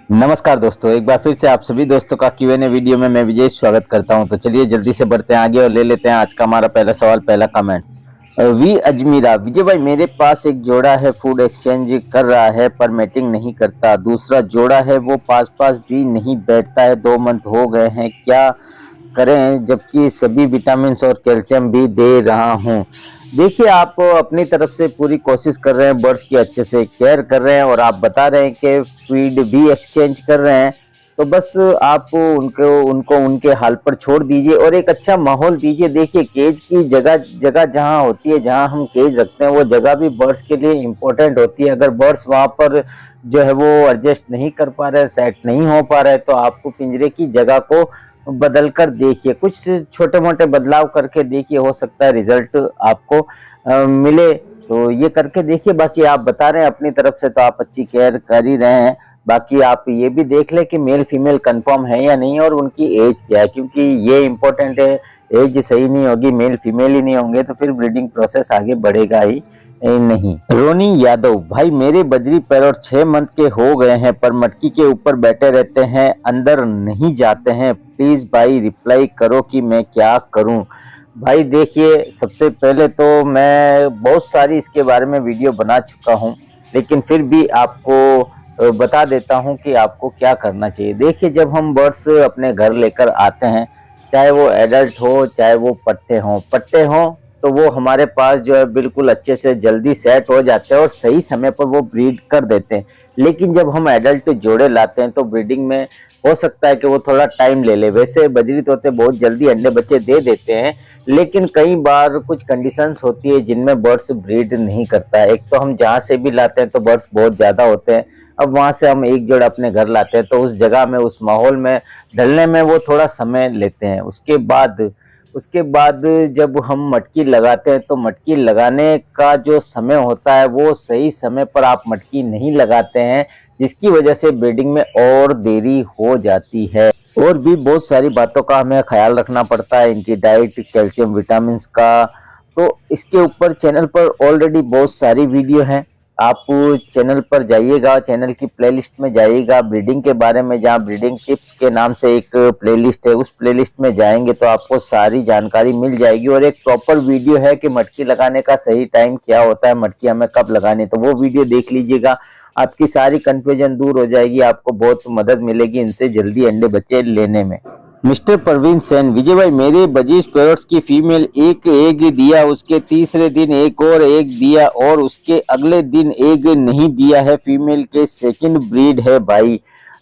नमस्कार दोस्तों, एक बार फिर से आप सभी दोस्तों का Q&A वीडियो में मैं विजय स्वागत करता हूं। तो चलिए जल्दी से बढ़ते हैं आगे और ले लेते हैं आज का हमारा पहला सवाल, पहला कमेंट्स। वी अजमीरा, विजय भाई मेरे पास एक जोड़ा है, फूड एक्सचेंज कर रहा है पर मैटिंग नहीं करता। दूसरा जोड़ा है वो पास पास भी नहीं बैठता है, 2 मंथ हो गए हैं, क्या करें जबकि सभी विटामिन और कैल्शियम भी दे रहा हूँ। देखिए, आप अपनी तरफ से पूरी कोशिश कर रहे हैं, बर्ड्स की अच्छे से केयर कर रहे हैं और आप बता रहे हैं कि फीड भी एक्सचेंज कर रहे हैं। तो बस आप उनको उनको उनके हाल पर छोड़ दीजिए और एक अच्छा माहौल दीजिए। देखिए, केज की जगह जगह जहाँ होती है, जहाँ हम केज रखते हैं, वो जगह भी बर्ड्स के लिए इम्पोर्टेंट होती है। अगर बर्ड्स वहाँ पर जो है वो एडजस्ट नहीं कर पा रहे, सेट नहीं हो पा रहे, तो आपको पिंजरे की जगह को बदल कर देखिए, कुछ छोटे मोटे बदलाव करके देखिए, हो सकता है रिजल्ट आपको मिले। तो ये करके देखिए। बाकी आप बता रहे हैं अपनी तरफ से तो आप अच्छी केयर कर ही रहे हैं। बाकी आप ये भी देख लें कि मेल फीमेल कंफर्म है या नहीं और उनकी एज क्या है, क्योंकि ये इम्पोर्टेंट है। एज सही नहीं होगी, मेल फीमेल ही नहीं होंगे तो फिर ब्रीडिंग प्रोसेस आगे बढ़ेगा ही नहीं। रोनी यादव, भाई मेरे बजरी पैरोट 6 मंथ के हो गए हैं पर मटकी के ऊपर बैठे रहते हैं, अंदर नहीं जाते हैं। प्लीज भाई रिप्लाई करो कि मैं क्या करूं। भाई देखिए, सबसे पहले तो मैं बहुत सारी इसके बारे में वीडियो बना चुका हूं, लेकिन फिर भी आपको बता देता हूं कि आपको क्या करना चाहिए। देखिए, जब हम बर्ड्स अपने घर लेकर आते हैं, चाहे वो एडल्ट हो चाहे वो पट्टे हों तो वो हमारे पास जो है बिल्कुल अच्छे से जल्दी सेट हो जाते हैं और सही समय पर वो ब्रीड कर देते हैं। लेकिन जब हम एडल्ट जोड़े लाते हैं तो ब्रीडिंग में हो सकता है कि वो थोड़ा टाइम ले ले। वैसे बजरी तोते बहुत जल्दी अंडे बच्चे दे देते हैं, लेकिन कई बार कुछ कंडीशंस होती है जिनमें बर्ड्स ब्रीड नहीं करता है। एक तो हम जहाँ से भी लाते हैं तो बर्ड्स बहुत ज़्यादा होते हैं। अब वहाँ से हम एक जोड़ अपने घर लाते हैं तो उस जगह में, उस माहौल में ढलने में वो थोड़ा समय लेते हैं। उसके बाद जब हम मटकी लगाते हैं तो मटकी लगाने का जो समय होता है वो सही समय पर आप मटकी नहीं लगाते हैं, जिसकी वजह से ब्रीडिंग में और देरी हो जाती है। और भी बहुत सारी बातों का हमें ख्याल रखना पड़ता है, इनकी डाइट, कैल्शियम, विटामिन का। तो इसके ऊपर चैनल पर ऑलरेडी बहुत सारी वीडियो हैं। आप चैनल पर जाइएगा, चैनल की प्लेलिस्ट में जाइएगा, ब्रीडिंग के बारे में, जहाँ ब्रीडिंग टिप्स के नाम से एक प्लेलिस्ट है, उस प्लेलिस्ट में जाएंगे तो आपको सारी जानकारी मिल जाएगी। और एक प्रॉपर वीडियो है कि मटकी लगाने का सही टाइम क्या होता है, मटकी हमें कब लगानी, तो वो वीडियो देख लीजिएगा। आपकी सारी कंफ्यूजन दूर हो जाएगी, आपको बहुत मदद मिलेगी इनसे जल्दी अंडे बच्चे लेने में। मिस्टर परवीन सेन, विजय भाई मेरे बजीज पैरोट्स की फीमेल एक एग दिया, उसके तीसरे दिन एक और एग दिया और उसके अगले दिन एग नहीं दिया है। फीमेल के सेकंड ब्रीड है भाई,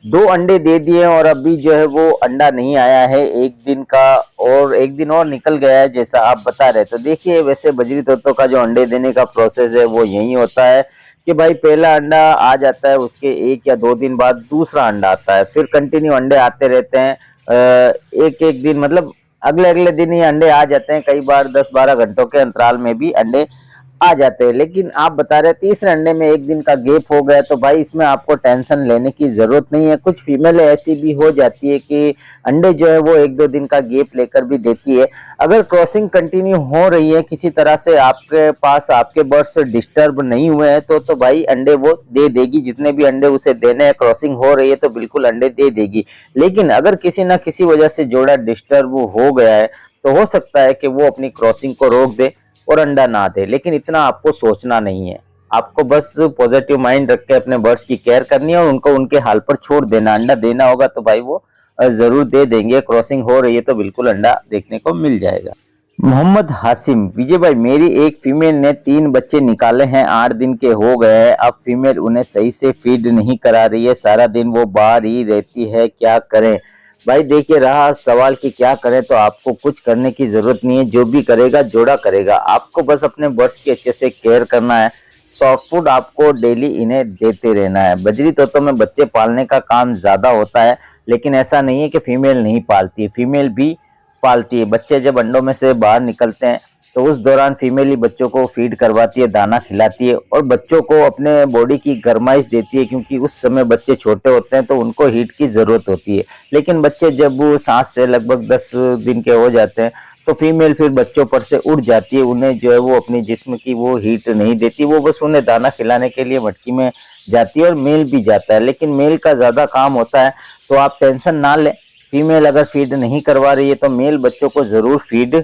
2 अंडे दे दिए और अभी जो है वो अंडा नहीं आया है एक दिन का, और एक दिन और निकल गया है जैसा आप बता रहे। तो देखिए, वैसे बजरी तोतों का जो अंडे देने का प्रोसेस है वो यही होता है कि भाई पहला अंडा आ जाता है, उसके 1 या 2 दिन बाद दूसरा अंडा आता है, फिर कंटिन्यू अंडे आते रहते हैं। एक एक दिन मतलब अगले अगले दिन ही अंडे आ जाते हैं। कई बार 10-12 घंटों के अंतराल में भी अंडे आ जाते हैं। लेकिन आप बता रहे हैं तीसरे अंडे में 1 दिन का गैप हो गया, तो भाई इसमें आपको टेंशन लेने की जरूरत नहीं है। कुछ फीमेलें ऐसी भी हो जाती है कि अंडे जो है वो 1-2 दिन का गैप लेकर भी देती है। अगर क्रॉसिंग कंटिन्यू हो रही है किसी तरह से, आपके पास आपके बर्ड्स डिस्टर्ब नहीं हुए हैं तो भाई अंडे वो दे देगी। जितने भी अंडे उसे देने हैं, क्रॉसिंग हो रही है तो बिल्कुल अंडे दे देगी। लेकिन अगर किसी ना किसी वजह से जोड़ा डिस्टर्ब हो गया है तो हो सकता है कि वो अपनी क्रॉसिंग को रोक दे और अंडा ना दे। लेकिन इतना आपको सोचना नहीं है, आपको बस पॉजिटिव माइंड रख के अपने बर्ड्स की केयर करनी है और उनको उनके हाल पर छोड़ देना। अंडा देना होगा तो भाई वो जरूर दे देंगे। क्रॉसिंग हो रही है तो बिल्कुल अंडा देखने को मिल जाएगा। मोहम्मद हासिम, विजय भाई मेरी एक फीमेल ने 3 बच्चे निकाले हैं, 8 दिन के हो गए हैं। अब फीमेल उन्हें सही से फीड नहीं करा रही है, सारा दिन वो बाहर ही रहती है, क्या करें। भाई देखिए, रहा सवाल कि क्या करें, तो आपको कुछ करने की जरूरत नहीं है। जो भी करेगा जोड़ा करेगा। आपको बस अपने बर्ड्स की अच्छे से केयर करना है। सॉफ्ट फूड आपको डेली इन्हें देते रहना है। बजरी तोतों में बच्चे पालने का काम ज्यादा होता है, लेकिन ऐसा नहीं है कि फीमेल नहीं पालती है, फीमेल भी पालती है। बच्चे जब अंडों में से बाहर निकलते हैं तो उस दौरान फीमेल ही बच्चों को फीड करवाती है, दाना खिलाती है और बच्चों को अपने बॉडी की गरमाइश देती है, क्योंकि उस समय बच्चे छोटे होते हैं तो उनको हीट की जरूरत होती है। लेकिन बच्चे जब वो सांस से लगभग 10 दिन के हो जाते हैं तो फीमेल फिर बच्चों पर से उड़ जाती है, उन्हें जो है वो अपनी जिस्म की वो हीट नहीं देती, वो बस उन्हें दाना खिलाने के लिए मटकी में जाती है और मेल भी जाता है। लेकिन मेल का ज्यादा काम होता है, तो आप टेंशन ना लें। फीमेल अगर फीड नहीं करवा रही है तो मेल बच्चों को जरूर फीड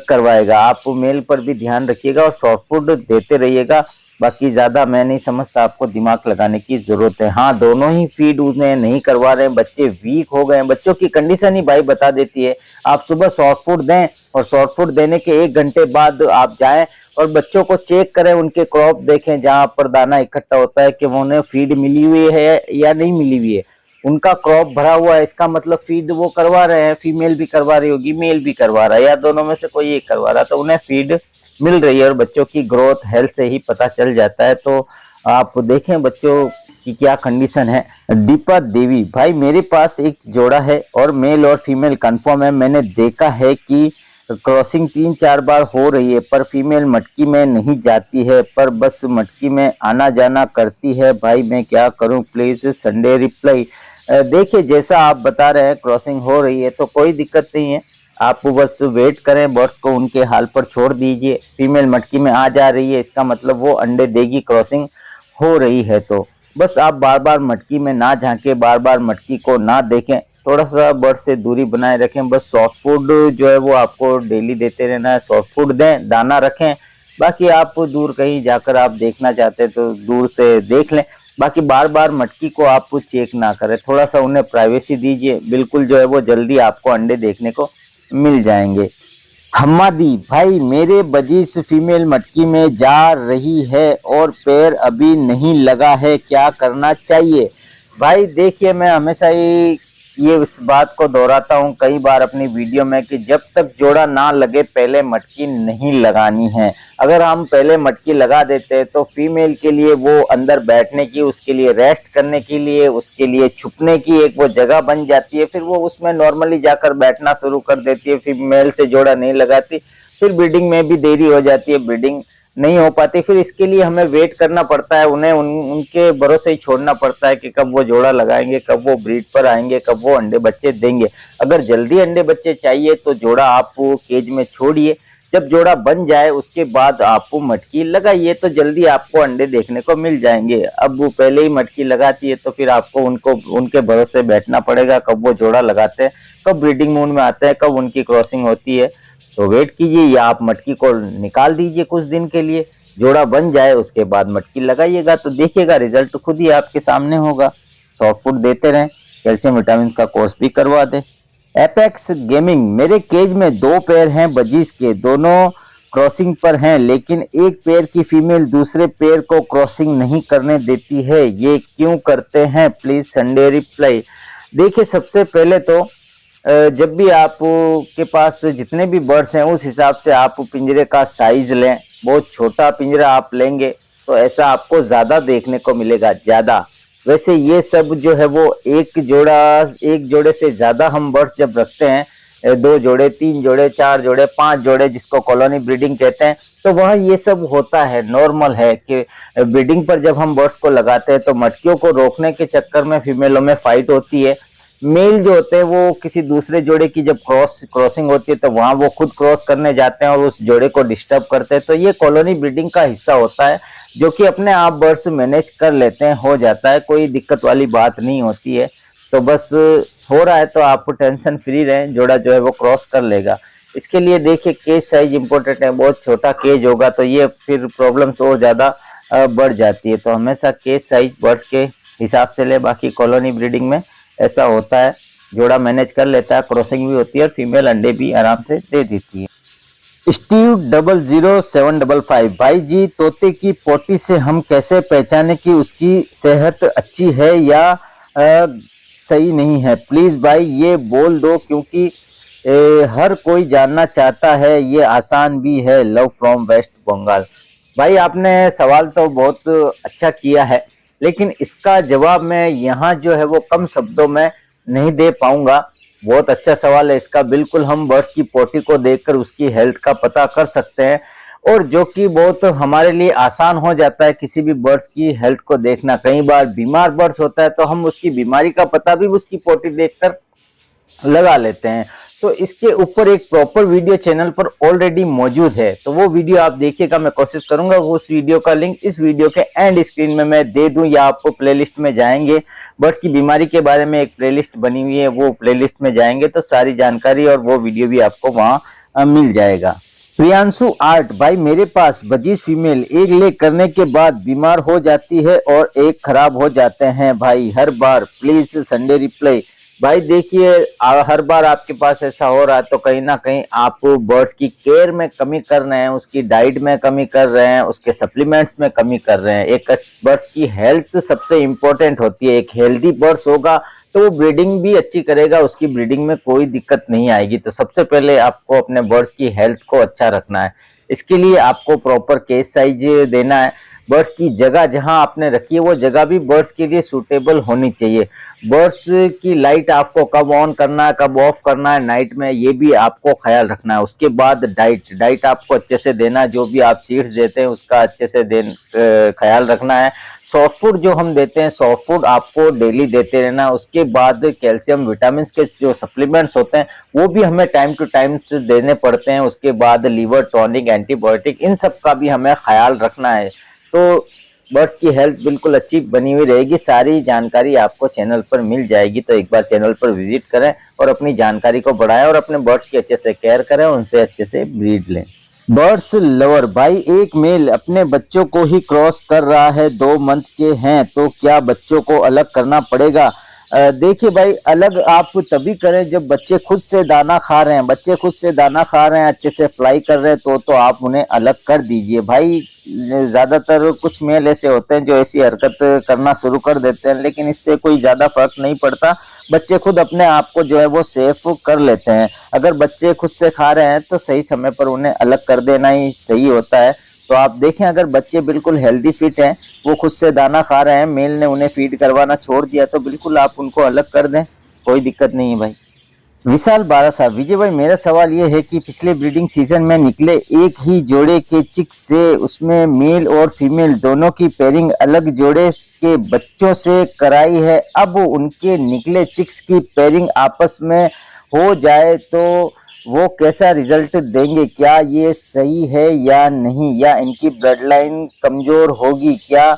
करवाएगा। आप मेल पर भी ध्यान रखिएगा और सॉफ्ट फूड देते रहिएगा। बाकी ज्यादा मैं नहीं समझता आपको दिमाग लगाने की जरूरत है। हाँ, दोनों ही फीड उन्हें नहीं करवा रहे हैं, बच्चे वीक हो गए हैं, बच्चों की कंडीशन ही भाई बता देती है। आप सुबह सॉफ्ट फूड दें और सॉफ्ट फूड देने के 1 घंटे बाद आप जाएं और बच्चों को चेक करें, उनके क्रॉप देखें जहां पर दाना इकट्ठा होता है कि वो उन्हें फीड मिली हुई है या नहीं मिली हुई है। उनका क्रॉप भरा हुआ है, इसका मतलब फीड वो करवा रहे हैं, फीमेल भी करवा रही होगी, मेल भी करवा रहा है, या दोनों में से कोई एक करवा रहा है, तो उन्हें फीड मिल रही है। और बच्चों की ग्रोथ हेल्थ से ही पता चल जाता है। तो आप देखें बच्चों की क्या कंडीशन है। दीपा देवी, भाई मेरे पास एक जोड़ा है और मेल और फीमेल कंफर्म है। मैंने देखा है कि क्रॉसिंग 3-4 बार हो रही है, पर फीमेल मटकी में नहीं जाती है, पर बस मटकी में आना जाना करती है। भाई मैं क्या करूं, प्लीज संडे रिप्लाई। देखिए, जैसा आप बता रहे हैं क्रॉसिंग हो रही है तो कोई दिक्कत नहीं है, आप बस वेट करें, बर्ड्स को उनके हाल पर छोड़ दीजिए। फीमेल मटकी में आ जा रही है, इसका मतलब वो अंडे देगी, क्रॉसिंग हो रही है। तो बस आप बार बार मटकी में ना झांके, बार बार मटकी को ना देखें, थोड़ा सा बर्ड से दूरी बनाए रखें। बस सॉफ्ट फूड जो है वो आपको डेली देते रहना है, सॉफ्ट फूड दें, दाना रखें। बाकी आप दूर कहीं जाकर आप देखना चाहते हैं तो दूर से देख लें। बाकी बार बार मटकी को आप चेक ना करें, थोड़ा सा उन्हें प्राइवेसी दीजिए। बिल्कुल जो है वो जल्दी आपको अंडे देखने को मिल जाएंगे। हम्मादी, भाई मेरे बजीज फीमेल मटकी में जा रही है और पैर अभी नहीं लगा है, क्या करना चाहिए? भाई देखिए, मैं हमेशा ही ये इस बात को दोहराता हूँ कई बार अपनी वीडियो में कि जब तक जोड़ा ना लगे पहले मटकी नहीं लगानी है। अगर हम पहले मटकी लगा देते हैं तो फीमेल के लिए वो अंदर बैठने की, उसके लिए रेस्ट करने के लिए, उसके लिए छुपने की एक वो जगह बन जाती है। फिर वो उसमें नॉर्मली जाकर बैठना शुरू कर देती है। फीमेल से जोड़ा नहीं लगाती, फिर ब्रीडिंग में भी देरी हो जाती है, ब्रीडिंग नहीं हो पाती। फिर इसके लिए हमें वेट करना पड़ता है, उन्हें उनके भरोसे ही छोड़ना पड़ता है कि कब वो जोड़ा लगाएंगे, कब वो ब्रीड पर आएंगे, कब वो अंडे बच्चे देंगे। अगर जल्दी अंडे बच्चे चाहिए तो जोड़ा आप केज में छोड़िए, जब जोड़ा बन जाए उसके बाद आप मटकी लगाइए तो जल्दी आपको अंडे देखने को मिल जाएंगे। अब वो पहले ही मटकी लगाती है तो फिर आपको उनके भरोसे बैठना पड़ेगा, कब वो जोड़ा लगाते हैं, कब ब्रीडिंग मूड में आते हैं, कब उनकी क्रॉसिंग होती है। तो वेट कीजिए या आप मटकी को निकाल दीजिए कुछ दिन के लिए, जोड़ा बन जाए उसके बाद मटकी लगाइएगा तो देखिएगा रिजल्ट खुद ही आपके सामने होगा। सॉफ्ट फूड देते रहें, कैल्शियम विटामिन का कोर्स भी करवा दे। एपेक्स गेमिंग, मेरे केज में 2 पैर हैं बजीज के, दोनों क्रॉसिंग पर हैं, लेकिन एक पैर की फीमेल दूसरे पैर को क्रॉसिंग नहीं करने देती है, ये क्यों करते हैं? Please Sunday reply. देखिए, सबसे पहले तो जब भी आप के पास जितने भी बर्ड्स हैं उस हिसाब से आप पिंजरे का साइज लें। बहुत छोटा पिंजरा आप लेंगे तो ऐसा आपको ज्यादा देखने को मिलेगा, ज्यादा। वैसे ये सब जो है वो एक जोड़े से ज्यादा हम बर्ड्स जब रखते हैं, 2 जोड़े, 3 जोड़े, 4 जोड़े, 5 जोड़े, जिसको कॉलोनी ब्रीडिंग कहते हैं, तो वह ये सब होता है, नॉर्मल है कि ब्रीडिंग पर जब हम बर्ड्स को लगाते हैं तो मटकियों को रोकने के चक्कर में फीमेलों में फाइट होती है। मेल जो होते हैं वो किसी दूसरे जोड़े की जब क्रॉसिंग होती है तो वहां वो खुद क्रॉस करने जाते हैं और उस जोड़े को डिस्टर्ब करते हैं। तो ये कॉलोनी ब्रीडिंग का हिस्सा होता है जो कि अपने आप बर्ड्स मैनेज कर लेते हैं, हो जाता है, कोई दिक्कत वाली बात नहीं होती है। तो बस हो रहा है तो आप टेंशन फ्री रहें, जोड़ा जो है वो क्रॉस कर लेगा। इसके लिए देखिए केज साइज इंपॉर्टेंट है, बहुत छोटा केज होगा तो ये फिर प्रॉब्लम्स और ज्यादा बढ़ जाती है। तो हमेशा केज साइज बर्ड्स के हिसाब से ले। बाकी कॉलोनी ब्रीडिंग में ऐसा होता है, जोड़ा मैनेज कर लेता है, क्रॉसिंग भी होती है और फीमेल अंडे भी आराम से दे देती है। स्टीव 00755, भाई जी तोते की पोटी से हम कैसे पहचाने कि उसकी सेहत अच्छी है या सही नहीं है? प्लीज भाई ये बोल दो, क्योंकि हर कोई जानना चाहता है, ये आसान भी है। Love from West Bengal. भाई आपने सवाल तो बहुत अच्छा किया है, लेकिन इसका जवाब मैं यहाँ जो है वो कम शब्दों में नहीं दे पाऊंगा। बहुत अच्छा सवाल है इसका, बिल्कुल हम बर्ड्स की पोटी को देखकर उसकी हेल्थ का पता कर सकते हैं, और जो कि बहुत हमारे लिए आसान हो जाता है किसी भी बर्ड्स की हेल्थ को देखना। कई बार बीमार बर्ड्स होता है तो हम उसकी बीमारी का पता भी उसकी पोटी देखकर लगा लेते हैं। तो इसके ऊपर एक प्रॉपर वीडियो चैनल पर ऑलरेडी मौजूद है, तो वो वीडियो आप देखिएगा। मैं कोशिश करूंगा वो उस वीडियो का लिंक इस वीडियो के एंड स्क्रीन में मैं दे दूं, या आपको प्लेलिस्ट में जाएंगे, बर्ड्स की बीमारी के बारे में एक प्लेलिस्ट बनी हुई है, वो प्लेलिस्ट में जाएंगे तो सारी जानकारी और वो वीडियो भी आपको वहां मिल जाएगा। प्रियांशु आर्ट, भाई मेरे पास बजीज फीमेल एक ले करने के बाद बीमार हो जाती है और एक खराब हो जाते हैं भाई हर बार, प्लीज संडे रिप्लाई। भाई देखिए, हर बार आपके पास ऐसा हो रहा है तो कहीं ना कहीं आप बर्ड्स की केयर में कमी कर रहे हैं, उसकी डाइट में कमी कर रहे हैं, उसके सप्लीमेंट्स में कमी कर रहे हैं। एक बर्ड्स की हेल्थ सबसे इंपॉर्टेंट होती है। एक हेल्दी बर्ड्स होगा तो वो ब्रीडिंग भी अच्छी करेगा, उसकी ब्रीडिंग में कोई दिक्कत नहीं आएगी। तो सबसे पहले आपको अपने बर्ड्स की हेल्थ को अच्छा रखना है। इसके लिए आपको प्रॉपर केज साइज देना है। बर्ड्स की जगह जहां आपने रखी है वो जगह भी बर्ड्स के लिए सूटेबल होनी चाहिए। बर्ड्स की लाइट आपको कब ऑन करना है, कब ऑफ करना है नाइट में, ये भी आपको ख्याल रखना है। उसके बाद डाइट आपको अच्छे से देना है, जो भी आप सीड्स देते हैं उसका अच्छे से ख्याल रखना है। सॉफ्ट फूड जो हम देते हैं, सॉफ्ट फूड आपको डेली देते रहना है। उसके बाद कैल्शियम विटामिन के जो सप्लीमेंट्स होते हैं वो भी हमें टाइम टू टाइम देने पड़ते हैं। उसके बाद लीवर टॉनिक, एंटीबायोटिक, इन सब का भी हमें ख्याल रखना है। तो बर्ड्स की हेल्थ बिल्कुल अच्छी बनी हुई रहेगी। सारी जानकारी आपको चैनल पर मिल जाएगी। तो एक बार चैनल पर विजिट करें और अपनी जानकारी को बढ़ाएं और अपने बर्ड्स की अच्छे से केयर करें, उनसे अच्छे से ब्रीड लें। बर्ड्स लवर, भाई एक मेल अपने बच्चों को ही क्रॉस कर रहा है, 2 मंथ के हैं, तो क्या बच्चों को अलग करना पड़ेगा? देखिए भाई, अलग आप तभी करें जब बच्चे खुद से दाना खा रहे हैं। बच्चे खुद से दाना खा रहे हैं, अच्छे से फ्लाई कर रहे हैं, तो आप उन्हें अलग कर दीजिए भाई। ज्यादातर कुछ मेल ऐसे होते हैं जो ऐसी हरकत करना शुरू कर देते हैं, लेकिन इससे कोई ज्यादा फर्क नहीं पड़ता। बच्चे खुद अपने आप को जो है वो सेफ कर लेते हैं। अगर बच्चे खुद से खा रहे हैं तो सही समय पर उन्हें अलग कर देना ही सही होता है। तो आप देखें, अगर बच्चे बिल्कुल हेल्दी फिट हैं, वो खुद से दाना खा रहे हैं, मेल ने उन्हें फीड करवाना छोड़ दिया, तो बिल्कुल आप उनको अलग कर दें, कोई दिक्कत नहीं है भाई। विशाल 12 साहब, विजय भाई मेरा सवाल ये है कि पिछले ब्रीडिंग सीजन में निकले एक ही जोड़े के चिक्स से उसमें मेल और फीमेल दोनों की पेयरिंग अलग जोड़े के बच्चों से कराई है। अब उनके निकले चिक्स की पेयरिंग आपस में हो जाए तो वो कैसा रिजल्ट देंगे? क्या ये सही है या नहीं, या इनकी ब्लड लाइन कमजोर होगी क्या,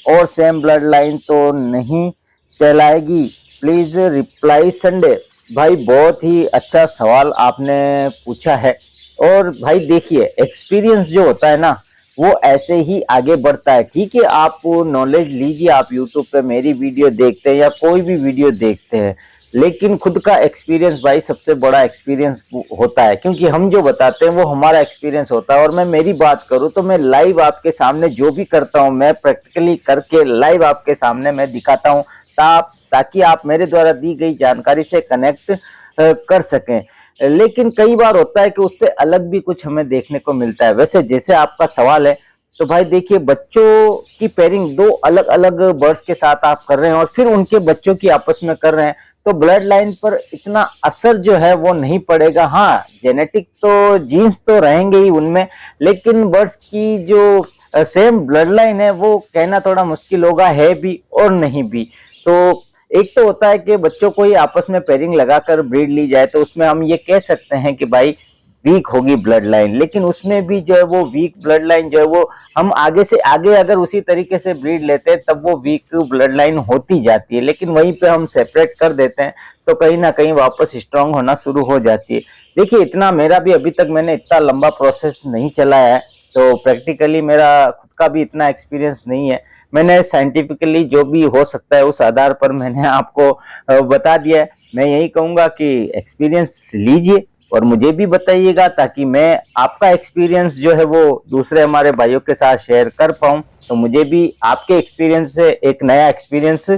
और सेम ब्लड लाइन तो नहीं कहलाएगी? Please reply Sunday. भाई बहुत ही अच्छा सवाल आपने पूछा है। और भाई देखिए, एक्सपीरियंस जो होता है ना वो ऐसे ही आगे बढ़ता है। ठीक है, आप नॉलेज लीजिए, आप यूट्यूब पे मेरी वीडियो देखते हैं या कोई भी वीडियो देखते हैं, लेकिन खुद का एक्सपीरियंस भाई सबसे बड़ा एक्सपीरियंस होता है, क्योंकि हम जो बताते हैं वो हमारा एक्सपीरियंस होता है। और मैं मेरी बात करूं तो मैं लाइव आपके सामने जो भी करता हूं, मैं प्रैक्टिकली करके लाइव आपके सामने मैं दिखाता हूं, ताकि आप मेरे द्वारा दी गई जानकारी से कनेक्ट कर सकें। लेकिन कई बार होता है कि उससे अलग भी कुछ हमें देखने को मिलता है। वैसे जैसे आपका सवाल है, तो भाई देखिए, बच्चों की पेयरिंग 2 अलग अलग बर्ड्स के साथ आप कर रहे हैं और फिर उनके बच्चों की आपस में कर रहे हैं, तो ब्लड लाइन पर इतना असर जो है वो नहीं पड़ेगा। हाँ, जेनेटिक तो जीन्स तो रहेंगे ही उनमें, लेकिन बर्ड्स की जो सेम ब्लड लाइन है वो कहना थोड़ा मुश्किल होगा, है भी और नहीं भी। तो एक तो होता है कि बच्चों को ही आपस में पेयरिंग लगाकर ब्रीड ली जाए, तो उसमें हम ये कह सकते हैं कि भाई वीक होगी ब्लड लाइन, लेकिन उसमें भी जो है वो वीक ब्लड लाइन जो है वो हम आगे से आगे अगर उसी तरीके से ब्रीड लेते हैं तब वो वीक ब्लड लाइन होती जाती है, लेकिन वहीं पे हम सेपरेट कर देते हैं तो कहीं ना कहीं वापस स्ट्रांग होना शुरू हो जाती है। देखिए, इतना मेरा भी अभी तक मैंने इतना लंबा प्रोसेस नहीं चलाया है, तो प्रैक्टिकली मेरा खुद का भी इतना एक्सपीरियंस नहीं है। मैंने साइंटिफिकली जो भी हो सकता है उस आधार पर मैंने आपको बता दिया है। मैं यही कहूंगा कि एक्सपीरियंस लीजिए और मुझे भी बताइएगा, ताकि मैं आपका एक्सपीरियंस जो है वो दूसरे हमारे भाइयों के साथ शेयर कर पाऊं, तो मुझे भी आपके एक्सपीरियंस से एक नया एक्सपीरियंस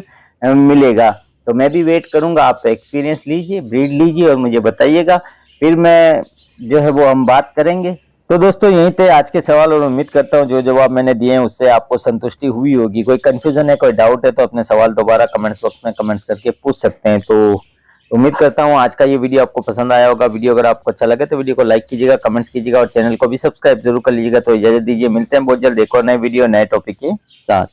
मिलेगा। तो मैं भी वेट करूंगा, आप एक्सपीरियंस लीजिए, ब्रीड लीजिए और मुझे बताइएगा, फिर मैं जो है वो हम बात करेंगे। तो दोस्तों, यहीं थे आज के सवाल और उम्मीद करता हूँ जो जवाब मैंने दिए हैं उससे आपको संतुष्टि हुई होगी। कोई कंफ्यूजन है, कोई डाउट है तो अपने सवाल दोबारा कमेंट्स बॉक्स में कमेंट्स करके पूछ सकते हैं। तो उम्मीद करता हूँ आज का ये वीडियो आपको पसंद आया होगा। वीडियो अगर आपको अच्छा लगे तो वीडियो को लाइक कीजिएगा, कमेंट्स कीजिएगा और चैनल को भी सब्सक्राइब जरूर कर लीजिएगा। तो इजाजत दीजिए, मिलते हैं बहुत जल्द एक और नए वीडियो नए टॉपिक के साथ।